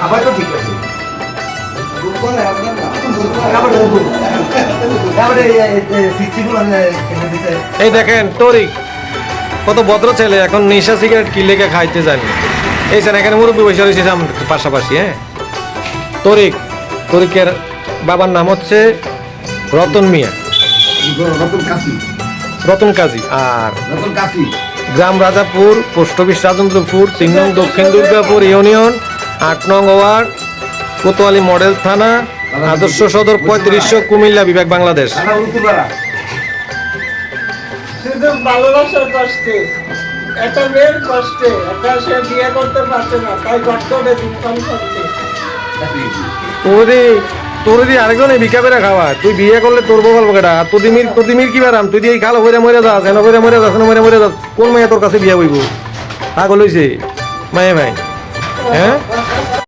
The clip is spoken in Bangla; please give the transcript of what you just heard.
আবার তো ঠিক আছে এই দেখেন তরিক কত ভদ্র ছেলে, এখন নেশা সিগারেট কি লেগে খাইতে জানি। এই স্যার এখানে মুরব্বী বসে রয়েছে পাশাপাশি। হ্যাঁ, তরিকের বাবার নাম হচ্ছে রতন মিয়া, রতন কাজী। আর গ্রাম রাজাপুর, পোস্ট অফিস রাজেন্দ্রপুর, 3 নং দক্ষিণ দুর্গাপুর ইউনিয়ন, 8 নং ওয়ার্ড, কোতোয়ালি মডেল থানা, আদর্শ সদর 3500, কুমিল্লা বিভাগ, বাংলাদেশ। শুধু ভালোবাসার কষ্টে, একটা মেয়ের কষ্টে, একটা সে বিয়ে করতে পারছে না, তাই গট্টে দিনকাল করছে। তোরে আরেকজনে ভিক্ষা করে খাওয়া, তুই বিয়ে করলে তোর বল কেটা? তোদিমির কি বারাম? তুই দিয়ে খালো হইরা মরে যাস, এনে হইরা মরে যাস, মরে যাস। কোন মেয়ে তোর কাছে বিয়ে হইব? পাগল হইছে মায়ে ভাই? হ্যাঁ,